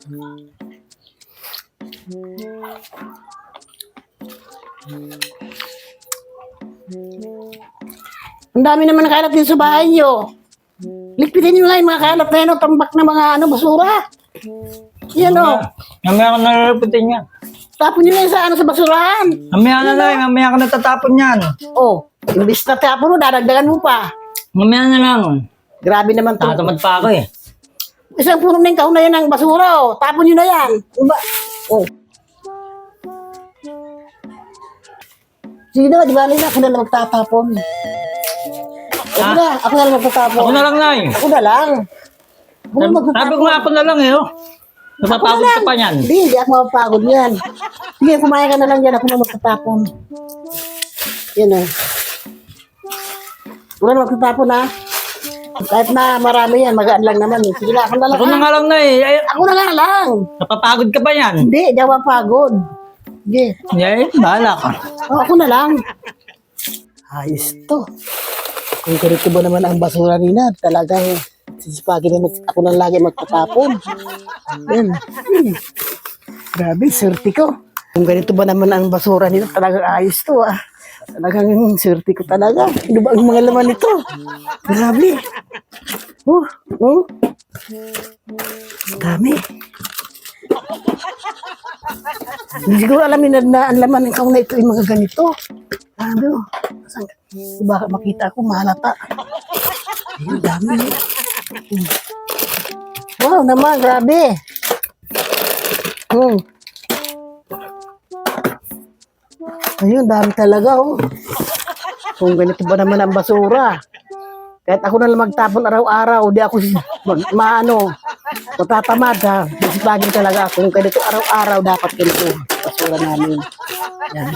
Ang dami naman nakalat din sa bahay nyo. Likpitin nyo lang yung mga kalat na yan, tambak na mga basura. Yan o. Mamaya ko nalalapitin yan. Tapon nyo lang sa basurahan. Mamaya na lang, mamaya ka natatapon yan. Oh, imbis na tapon mo, dadagdagan mo pa. Mamaya na lang. Grabe naman to. Tatamad pa ako eh. Isang puno na yung kahon na yan ng basura, oh. Tapon nyo na yan. Diba? Oh. Sige na, di ba, Lina? Ako na lang magtatapon. Ako na lang magtatapon. Ako na lang, Nay. Ako na lang. Ako na magtatapon. Sabi ko nga ako na lang eh, oh. Napapagod ka pa yan. Hindi ako mapapagod yan. Sige, kumain ka na lang yan. Ako na magtatapon. Yan o. Ako na magtatapon ha. Kahit na marami yan, magaan lang naman eh. Sige na, ako na lang. Ako na nga lang, Nay. Ay, Ako na nga lang. napapagod ka pa yan. Hindi, di ako mapagod. Sige. Eh, bahala ka. Oh, ako na lang. Ayos to. Kung ganito ba naman ang basura nila, talagang sisipagin na ako na lagi magtatapon. Yan. Grabe, surti ko. Kung ganito ba naman ang basura nila, talagang ayos to ah. Talagang surti ko talaga. Ano ba ang mga laman nito? Grabe. Oh. Dami. Hindi ko alam na ang laman ng kauna ito yung mga ganito. Grabe oh. Baka makita ko, mahalata. Ayun, dami. Wow naman, grabe. Ayun, dami talaga oh. Kung ganito ba naman ang basura. Kahit ako na lang magtapon araw-araw, di ako matatamad ha. Masipagin talaga ako. Kung ganito araw-araw, dapat ganito basura namin. Yan.